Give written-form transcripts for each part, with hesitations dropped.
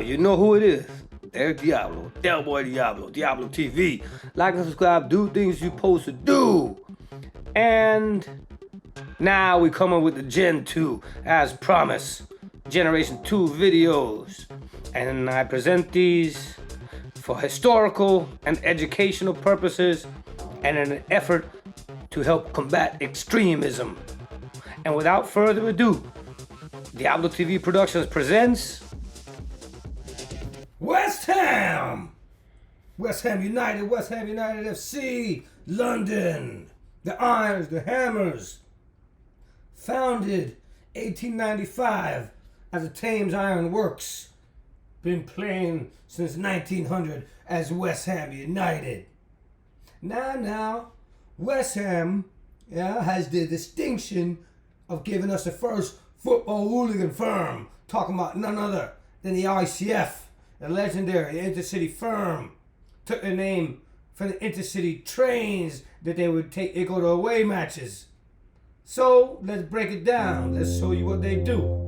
You know who it is. Derek Diablo, Del Boy Diablo, Diablo TV. Like and subscribe, do things you're supposed to do. And now we come up with the Gen 2 as promised. Generation 2 videos. And I present these for historical and educational purposes and in an effort to help combat extremism. And without further ado, Diablo TV Productions presents West Ham! West Ham United FC, London. The Irons, the Hammers. Founded 1895 as the Thames Iron Works. Been playing since 1900 as West Ham United. Now, West Ham has the distinction of giving us the first football hooligan firm. Talking about none other than the ICF, the legendary intercity firm. Took their name from the intercity trains that they would take to go to away matches. So, let's break it down. Let's show you what they do.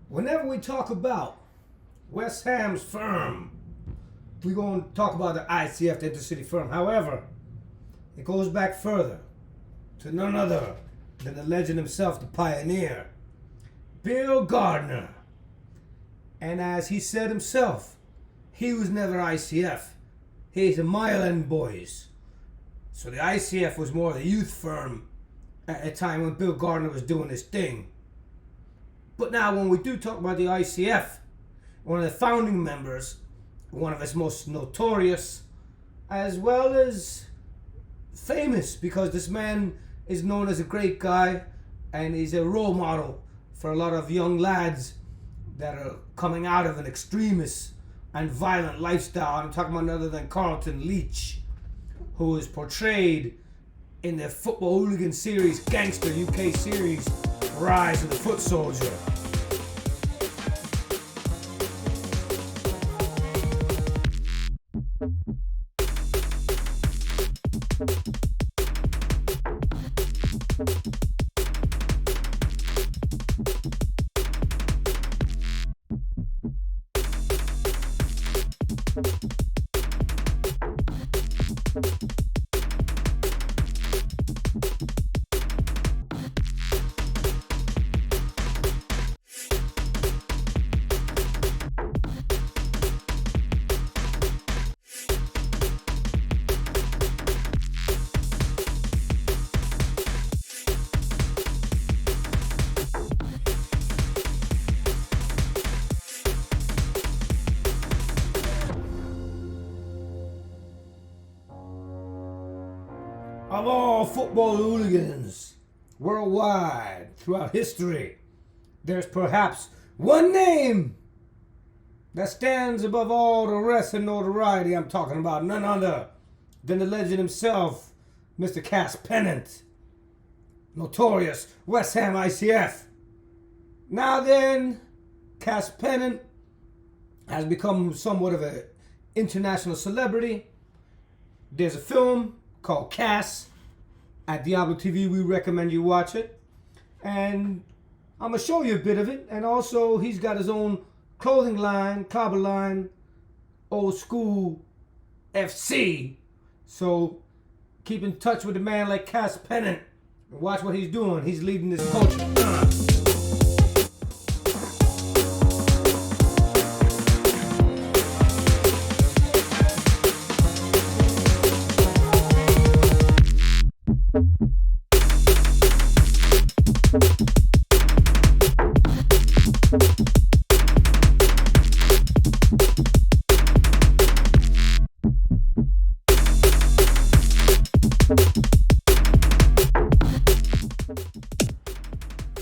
Whenever we talk about West Ham's firm, we're going to talk about the ICF, the intercity firm. However, it goes back further to none other than the legend himself, the pioneer, Bill Gardner. And as he said himself, he was never ICF. He's a Mile End Boys. So the ICF was more of a youth firm at a time when Bill Gardner was doing his thing. But now when we do talk about the ICF, one of the founding members, one of its most notorious, as well as famous, because this man is known as a great guy and he's a role model for a lot of young lads that are coming out of an extremist and violent lifestyle. I'm talking about none other than Carlton Leach, who is portrayed in the football hooligan series, Gangster UK series, Rise of the Foot Soldier. Of all football hooligans worldwide throughout history, there's perhaps one name that stands above all the rest in notoriety. I'm talking about none other than the legend himself, Mr. Cass Pennant, notorious West Ham ICF. Now then, Cass Pennant has become somewhat of an international celebrity. There's a film called Cass at Diablo TV. We recommend you watch it. And I'm going to show you a bit of it. And also, he's got his own clothing line, clobber line, old school FC. So keep in touch with a man like Cass Pennant and watch what he's doing. He's leading this culture.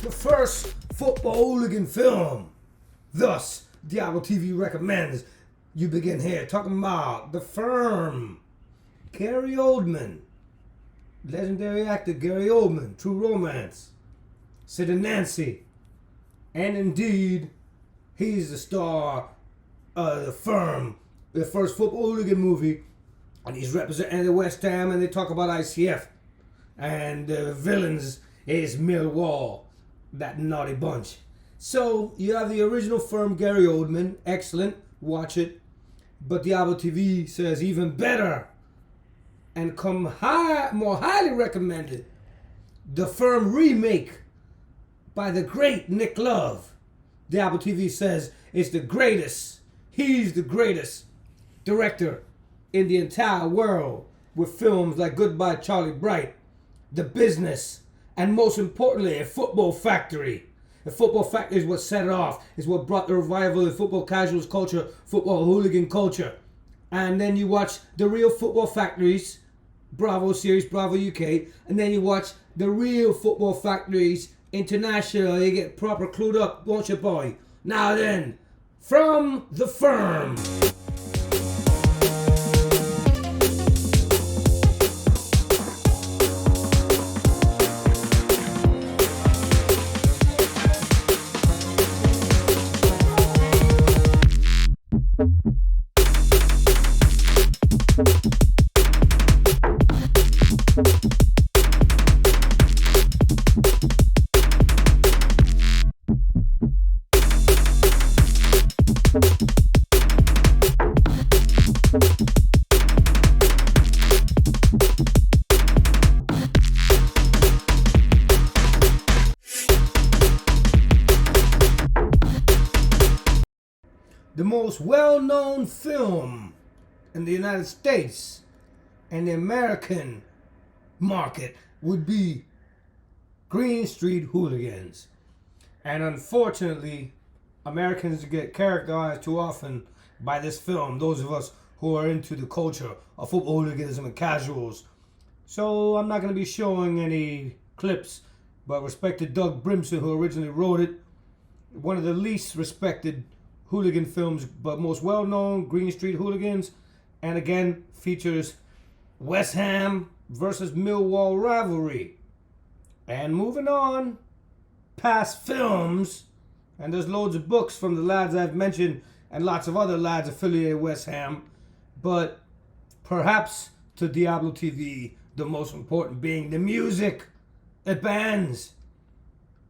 The first football hooligan film. Thus, Diablo TV recommends you begin here talking about The Firm. Gary Oldman. Legendary actor Gary Oldman. True Romance. Sid and Nancy. And indeed, he's the star of The Firm, the first football hooligan movie. And he's representing the West Ham, and they talk about ICF. And the villains is Millwall, that naughty bunch. So you have the original Firm, Gary Oldman, excellent, watch it. But Diablo TV says even better, and more highly recommended, The Firm remake by the great Nick Love. Diablo TV says it's the greatest. He's the greatest director in the entire world, with films like Goodbye Charlie Bright, The Business, and most importantly, A Football Factory. A Football Factory is what set it off. It's what brought the revival of football casuals culture, football hooligan culture. And then you watch the real Football Factories, Bravo series, Bravo UK, and then you watch the real Football Factories International. You get proper clued up, won't you, boy? Now then, from The Firm. The most well-known film in the United States and the American market would be Green Street Hooligans. And unfortunately, Americans get characterized too often by this film, those of us who are into the culture of football hooliganism and casuals. So I'm not going to be showing any clips, but respected Doug Brimson, who originally wrote it, one of the least respected hooligan films, but most well-known, Green Street Hooligans, and again features West Ham versus Millwall rivalry. And moving on, past films, and there's loads of books from the lads I've mentioned and lots of other lads affiliated with West Ham, but perhaps to Diablo TV, the most important being the music, the bands.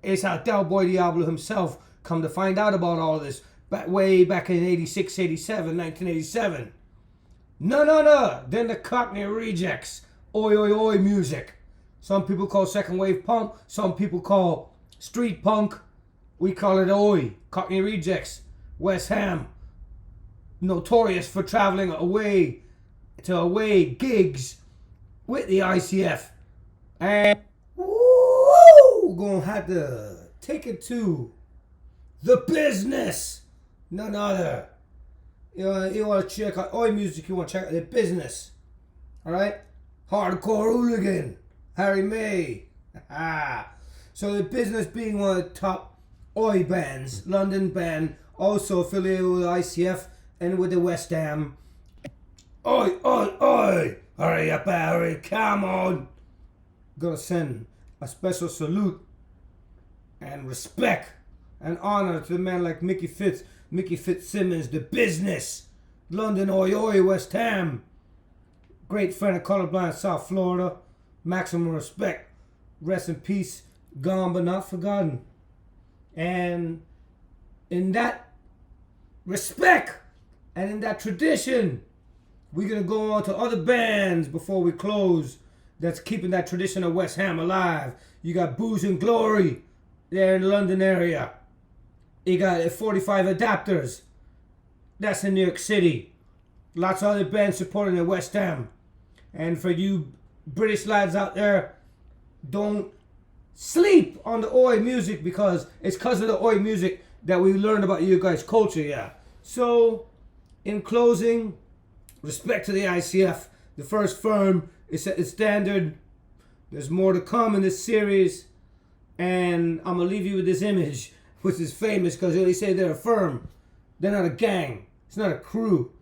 It's how Del Boy Diablo himself come to find out about all this way back in 86, 87, 1987. None other than the Cockney Rejects, oi oi oi music. Some people call second wave punk, some people call street punk. We call it oi. Cockney Rejects, West Ham, notorious for traveling away to away gigs with the ICF. And we're gonna have to take it to The Business. None other. You want to check out oi music, you want to check out The Business. Alright? Hardcore Hooligan, Harry May. So The Business being one of the top oi bands, London band, also affiliated with ICF and with the West Ham. Oi, oi, oi! Hurry up, Harry, come on! Gonna send a special salute and respect and honor to the man like Mickey Fitzsimmons, The Business, London, oi, oi, West Ham. Great friend of colorblind South Florida. Maximum respect. Rest in peace gone but not forgotten. And in that respect and in that tradition, we're going to go on to other bands before we close that's keeping that tradition of West Ham alive. You got Booze and Glory there in the London area. You got 45 Adapters. That's in New York City. Lots of other bands supporting the West Ham. And for you British lads out there, don't sleep on the Oi music, because it's because of the Oi music that we learned about you guys' culture, yeah. So, in closing, respect to the ICF. The first firm is set its standard. There's more to come in this series. And I'm going to leave you with this image, which is famous because they say they're a firm. They're not a gang. It's not a crew.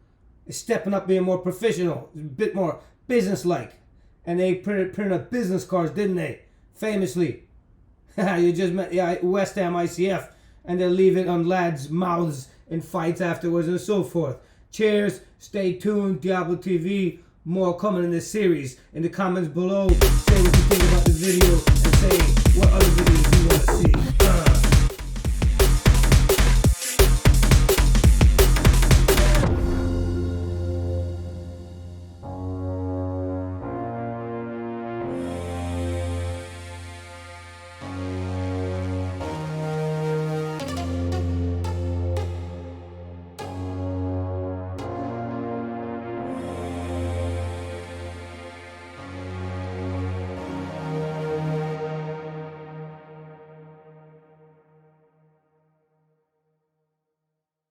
It's stepping up, being more professional, a bit more business-like. And they printed up business cards, didn't they? Famously. You just met the West Ham ICF, and they'll leave it on lads' mouths in fights afterwards and so forth. Cheers. Stay tuned. Diablo TV. More coming in this series. In the comments below, say what you think about the video and say what other videos you want to see.